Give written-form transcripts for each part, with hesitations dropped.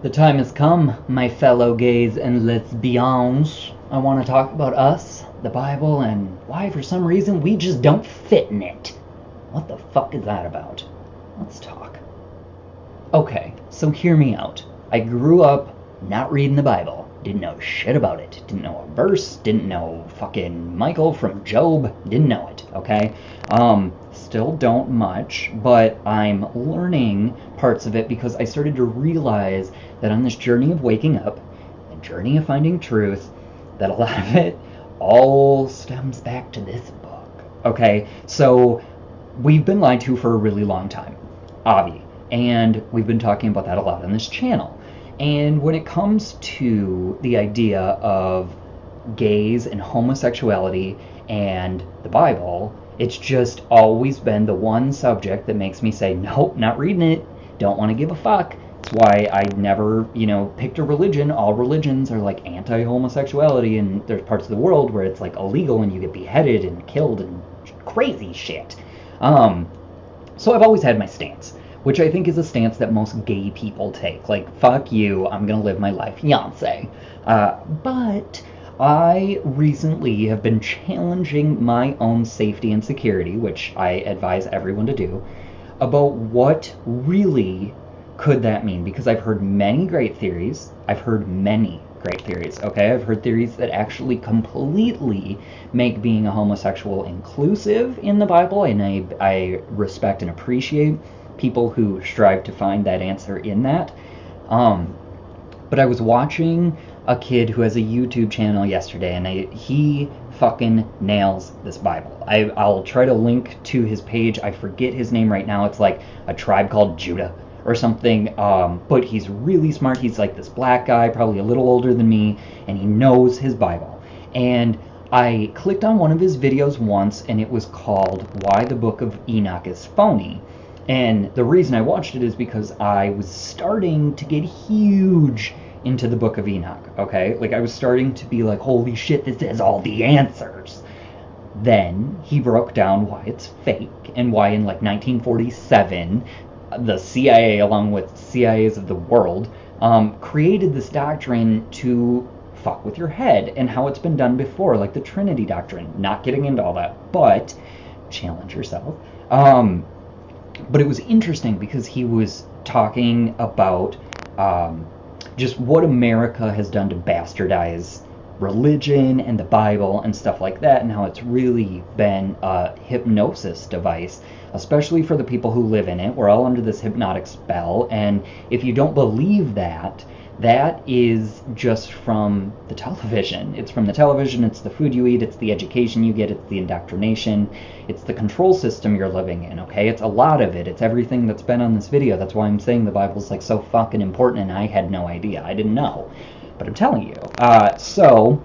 The time has come, my fellow gays and lesbians. I want to talk about us, the Bible, and why for some reason we just don't fit in it. What the fuck is that about? Let's talk. Okay, so hear me out. I grew up not reading the Bible. Didn't know shit about it. Didn't know a verse. Didn't know fucking Michael from Job. Didn't know it, okay? Still don't much, but I'm learning parts of it because I started to realize that on this journey of waking up, and journey of finding truth, that a lot of it all stems back to this book, okay? So we've been lied to for a really long time, Avi, and we've been talking about that a lot on this channel. And when it comes to the idea of gays and homosexuality and the Bible, it's just always been the one subject that makes me say, nope, not reading it, don't want to give a fuck. That's why I never, picked a religion. All religions are like anti-homosexuality, and there's parts of the world where it's like illegal and you get beheaded and killed and crazy shit. So I've always had my stance, which I think is a stance that most gay people take. Like, fuck you, I'm gonna live my life, Beyonce. But I recently have been challenging my own safety and security, which I advise everyone to do, about what really could that mean? Because I've heard many great theories. Okay? I've heard theories that actually completely make being a homosexual inclusive in the Bible, and I respect and appreciate people who strive to find that answer in that. But I was watching a kid who has a YouTube channel yesterday, and he fucking nails this Bible. I'll try to link to his page. I forget his name right now. It's like A Tribe Called Judah or something. But he's really smart. He's like this black guy, probably a little older than me, and he knows his Bible. And I clicked on one of his videos once, and it was called Why the Book of Enoch is Phony. And the reason I watched it is because I was starting to get huge into the Book of Enoch, okay? Like, I was starting to be like, holy shit, this has all the answers. Then he broke down why it's fake and why in, like, 1947, the CIA, along with CIAs of the world, created this doctrine to fuck with your head, and how it's been done before, like the Trinity doctrine. Not getting into all that, but challenge yourself. But it was interesting because he was talking about just what America has done to bastardize religion and the Bible and stuff like that, and how it's really been a hypnosis device, especially for the people who live in it. We're all under this hypnotic spell, and if you don't believe that, that is just from the television. It's from the television, it's the food you eat, it's the education you get, it's the indoctrination, it's the control system you're living in, okay? It's a lot of it. It's everything that's been on this video. That's why I'm saying the Bible's like so fucking important, and I had no idea. I didn't know. But I'm telling you. So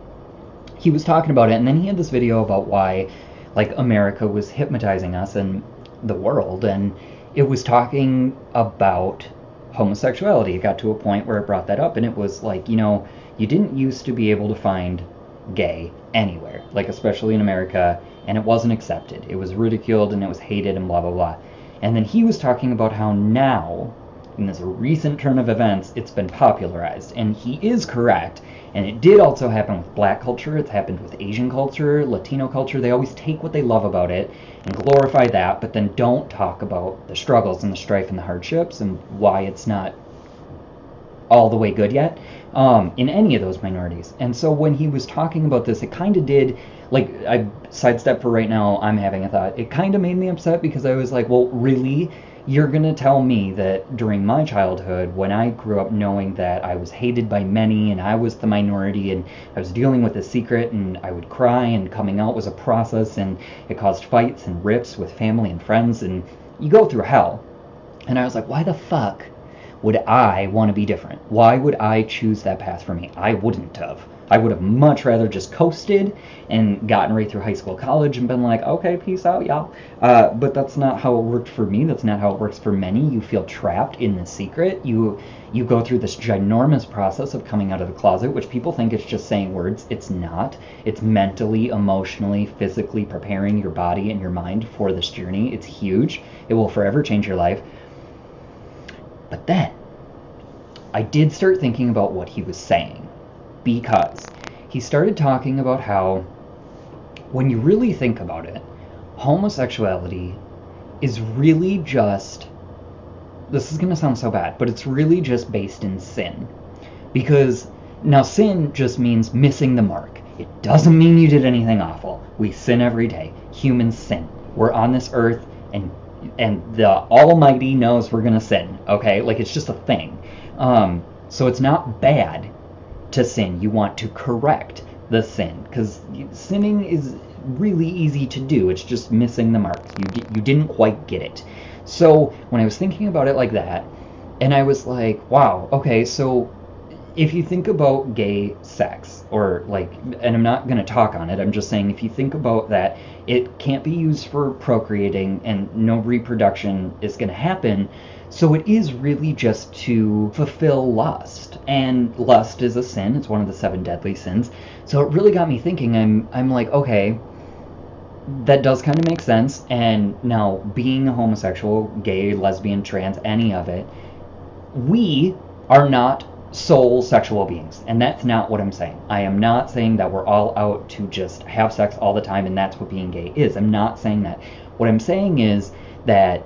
he was talking about it, and then he had this video about why, like, America was hypnotizing us and the world, and it was talking about homosexuality. It got to a point where it brought that up, and it was like, you didn't used to be able to find gay anywhere, like especially in America, and it wasn't accepted. It was ridiculed and it was hated and blah blah blah. And then he was talking about how now, in this recent turn of events, it's been popularized, and he is correct. And it did also happen with black culture, it's happened with Asian culture, Latino culture. They always take what they love about it and glorify that, but then don't talk about the struggles and the strife and the hardships and why it's not all the way good yet in any of those minorities. And so when he was talking about this, it kind of did, like, I sidestep for right now, I'm having a thought. It kind of made me upset because I was like, well, really? You're going to tell me that during my childhood, when I grew up knowing that I was hated by many and I was the minority and I was dealing with a secret and I would cry and coming out was a process and it caused fights and rips with family and friends and you go through hell. And I was like, why the fuck would I want to be different? Why would I choose that path for me? I wouldn't have. I would have much rather just coasted and gotten right through high school, college, and been like, okay, peace out, y'all. But that's not how it worked for me. That's not how it works for many. You feel trapped in the secret. You go through this ginormous process of coming out of the closet, which people think is just saying words. It's not. It's mentally, emotionally, physically preparing your body and your mind for this journey. It's huge. It will forever change your life. But then, I did start thinking about what he was saying, because he started talking about how, when you really think about it, homosexuality is really just, this is going to sound so bad, but it's really just based in sin. Because now sin just means missing the mark. It doesn't mean you did anything awful. We sin every day. Humans sin. We're on this earth, and the Almighty knows we're gonna sin. Okay, like, it's just a thing. So it's not bad to sin. You want to correct the sin, because sinning is really easy to do. It's just missing the mark. You didn't quite get it. So when I was thinking about it like that, and I was like, wow, okay, so if you think about gay sex, or like, and I'm not going to talk on it, I'm just saying, if you think about that, it can't be used for procreating, and no reproduction is going to happen. So it is really just to fulfill lust, and lust is a sin. It's one of the 7 deadly sins. So it really got me thinking. I'm like, okay, that does kind of make sense. And now, being a homosexual, gay, lesbian, trans, any of it, we are not sole sexual beings, and that's not what I'm saying. I am not saying that we're all out to just have sex all the time and that's what being gay is. I'm not saying that. What I'm saying is that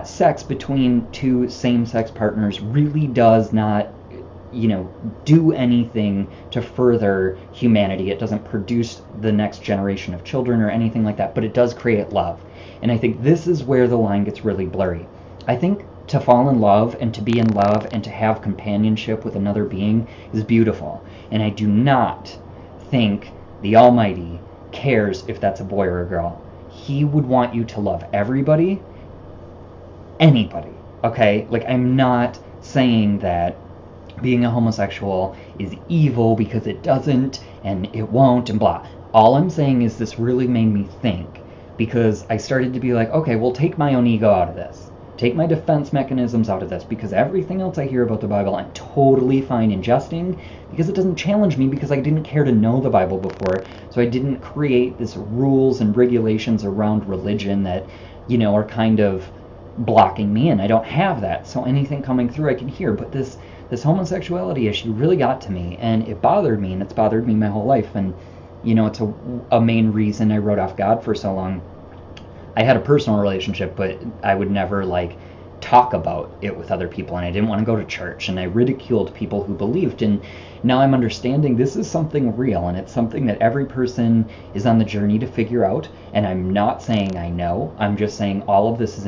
sex between 2 same-sex partners really does not, do anything to further humanity. It doesn't produce the next generation of children or anything like that, but it does create love. And I think this is where the line gets really blurry. I think to fall in love and to be in love and to have companionship with another being is beautiful. And I do not think the Almighty cares if that's a boy or a girl. He would want you to love everybody, anybody, okay? Like, I'm not saying that being a homosexual is evil because it doesn't and it won't and blah. All I'm saying is this really made me think, because I started to be like, okay, well, take my own ego out of this. Take my defense mechanisms out of this, because everything else I hear about the Bible I'm totally fine ingesting, because it doesn't challenge me, because I didn't care to know the Bible before, so I didn't create this rules and regulations around religion that, are kind of blocking me in. I don't have that, so anything coming through I can hear. But this homosexuality issue really got to me, and it bothered me, and it's bothered me my whole life, and it's a main reason I wrote off God for so long. I had a personal relationship, but I would never talk about it with other people, and I didn't want to go to church, and I ridiculed people who believed. And now I'm understanding this is something real, and it's something that every person is on the journey to figure out. And I'm not saying I know, I'm just saying all of this is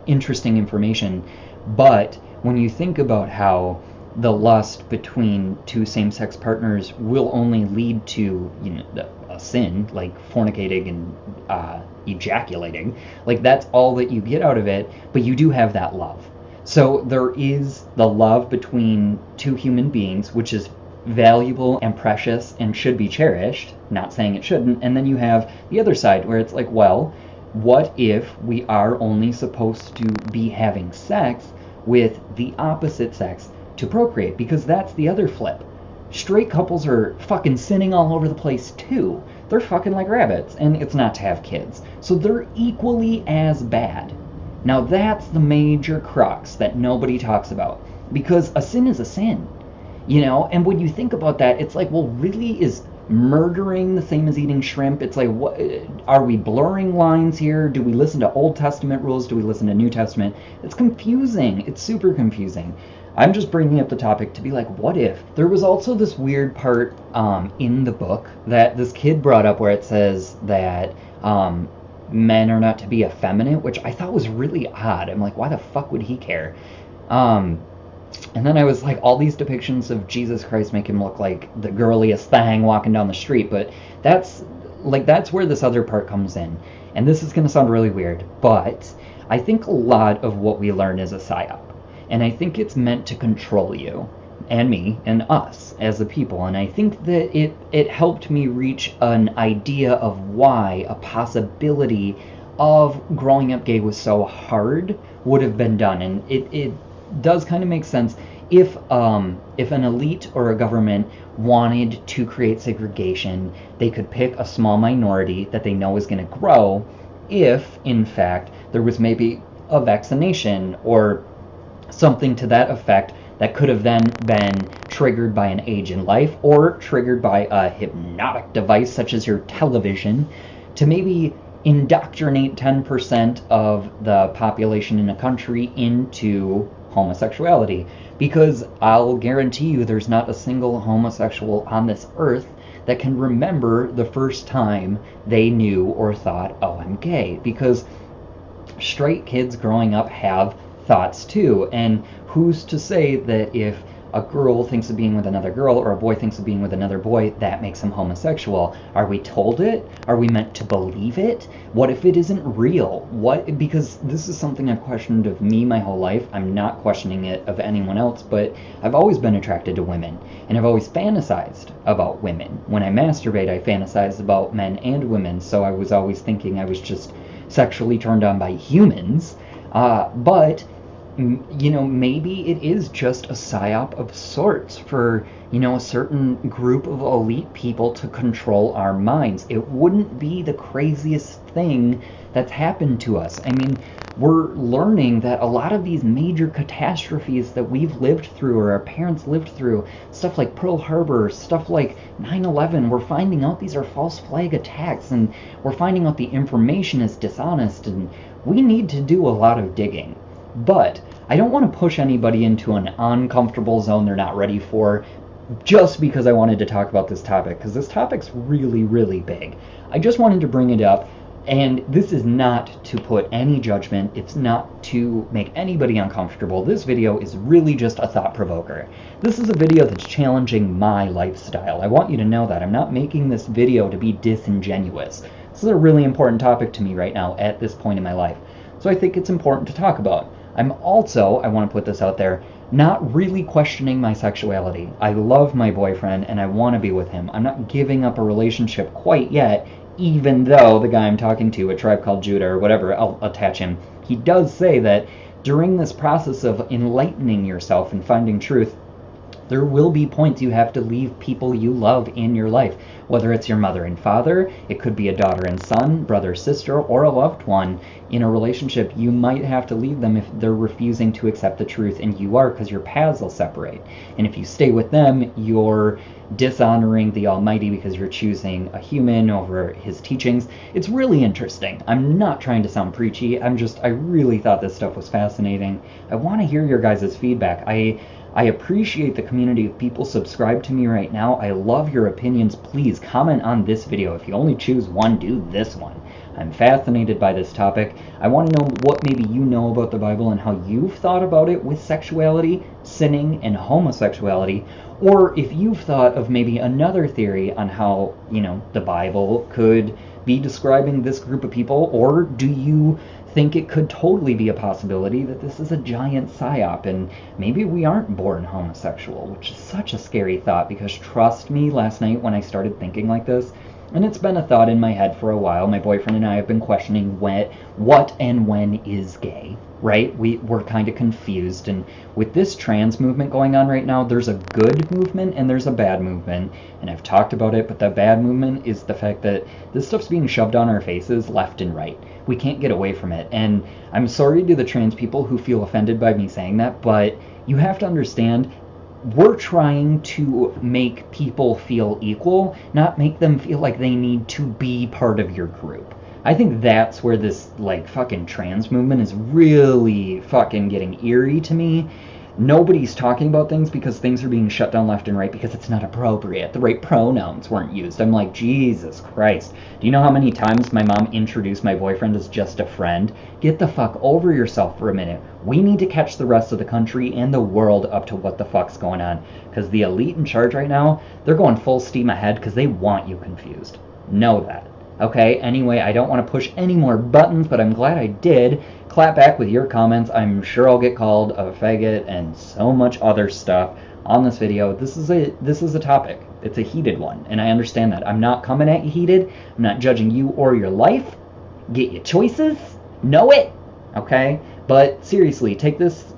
interesting information. But when you think about how the lust between 2 same-sex partners will only lead to a sin, like fornicating and ejaculating, that's all that you get out of it. But you do have that love. So there is the love between 2 human beings, which is valuable and precious and should be cherished, not saying it shouldn't. And then you have the other side where it's like, well, what if we are only supposed to be having sex with the opposite sex to procreate? Because that's the other flip. Straight couples are fucking sinning all over the place too. They're fucking like rabbits, and it's not to have kids. So they're equally as bad. Now that's the major crux that nobody talks about, because a sin is a sin, and when you think about that, it's like, well, really, is murdering the same as eating shrimp? It's like, what are we blurring lines here? Do we listen to Old Testament rules? Do we listen to New Testament? It's confusing. It's super confusing. I'm just bringing up the topic to be like, what if? There was also this weird part in the book that this kid brought up where it says that men are not to be effeminate, which I thought was really odd. I'm like, why the fuck would he care? And then I was like, all these depictions of Jesus Christ make him look like the girliest thing walking down the street. But that's where this other part comes in. And this is going to sound really weird, but I think a lot of what we learn is a psyop. And I think it's meant to control you and me and us as a people. And I think that it helped me reach an idea of why a possibility of growing up gay was so hard would have been done. And it does kind of make sense if an elite or a government wanted to create segregation, they could pick a small minority that they know is going to grow if, in fact, there was maybe a vaccination or something to that effect that could have then been triggered by an age in life or triggered by a hypnotic device such as your television to maybe indoctrinate 10% of the population in a country into homosexuality. Because I'll guarantee you there's not a single homosexual on this earth that can remember the first time they knew or thought, oh, I'm gay. Because straight kids growing up have thoughts too. And who's to say that if a girl thinks of being with another girl or a boy thinks of being with another boy, that makes him homosexual? Are we told it? Are we meant to believe it? What if it isn't real? Because this is something I've questioned of me my whole life. I'm not questioning it of anyone else, but I've always been attracted to women, and I've always fantasized about women. When I masturbate, I fantasize about men and women, so I was always thinking I was just sexually turned on by humans. But maybe it is just a psyop of sorts for, a certain group of elite people to control our minds. It wouldn't be the craziest thing that's happened to us. I mean, we're learning that a lot of these major catastrophes that we've lived through or our parents lived through, stuff like Pearl Harbor, stuff like 9/11, we're finding out these are false flag attacks, and we're finding out the information is dishonest, and we need to do a lot of digging. But I don't want to push anybody into an uncomfortable zone they're not ready for just because I wanted to talk about this topic, because this topic's really, really big. I just wanted to bring it up, and this is not to put any judgment. It's not to make anybody uncomfortable. This video is really just a thought provoker. This is a video that's challenging my lifestyle. I want you to know that. I'm not making this video to be disingenuous. This is a really important topic to me right now at this point in my life. So I think it's important to talk about. I'm also, I want to put this out there, not really questioning my sexuality. I love my boyfriend and I want to be with him. I'm not giving up a relationship quite yet, even though the guy I'm talking to, a Tribe Called Judah or whatever, I'll attach him, he does say that during this process of enlightening yourself and finding truth, there will be points you have to leave people you love in your life. Whether it's your mother and father, it could be a daughter and son, brother, sister, or a loved one in a relationship. You might have to leave them if they're refusing to accept the truth, and you are, because your paths will separate. And if you stay with them, you're dishonoring the Almighty because you're choosing a human over his teachings. It's really interesting. I'm not trying to sound preachy. I really thought this stuff was fascinating. I want to hear your guys' feedback. I appreciate the community of people subscribed to me right now. I love your opinions. Please comment on this video. If you only choose one, do this one. I'm fascinated by this topic. I want to know what maybe you know about the Bible and how you've thought about it with sexuality, sinning, and homosexuality. Or if you've thought of maybe another theory on how, the Bible could be describing this group of people, or do you think it could totally be a possibility that this is a giant psyop and maybe we aren't born homosexual, which is such a scary thought, because trust me, last night when I started thinking like this, and it's been a thought in my head for a while, my boyfriend and I have been questioning what and when is gay, right? We're kind of confused, and with this trans movement going on right now, there's a good movement and there's a bad movement, and I've talked about it, but the bad movement is the fact that this stuff's being shoved on our faces left and right. We can't get away from it, and I'm sorry to the trans people who feel offended by me saying that, but you have to understand, we're trying to make people feel equal, not make them feel like they need to be part of your group. I think that's where this, fucking trans movement is really fucking getting eerie to me. Nobody's talking about things because things are being shut down left and right because it's not appropriate. The right pronouns weren't used. I'm like, Jesus Christ. Do you know how many times my mom introduced my boyfriend as just a friend? Get the fuck over yourself for a minute. We need to catch the rest of the country and the world up to what the fuck's going on. Because the elite in charge right now, they're going full steam ahead because they want you confused. Know that. Okay, anyway, I don't want to push any more buttons, but I'm glad I did. Clap back with your comments. I'm sure I'll get called a faggot and so much other stuff on this video. This is a topic. It's a heated one, and I understand that. I'm not coming at you heated. I'm not judging you or your life. Get your choices. Know it. Okay? But seriously, take this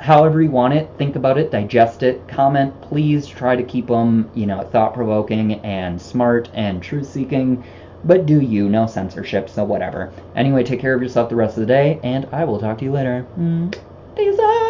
however you want it. Think about it. Digest it. Comment. Please try to keep them, thought-provoking and smart and truth-seeking. But do you, no censorship, so whatever. Anyway, take care of yourself the rest of the day, and I will talk to you later. Peace out!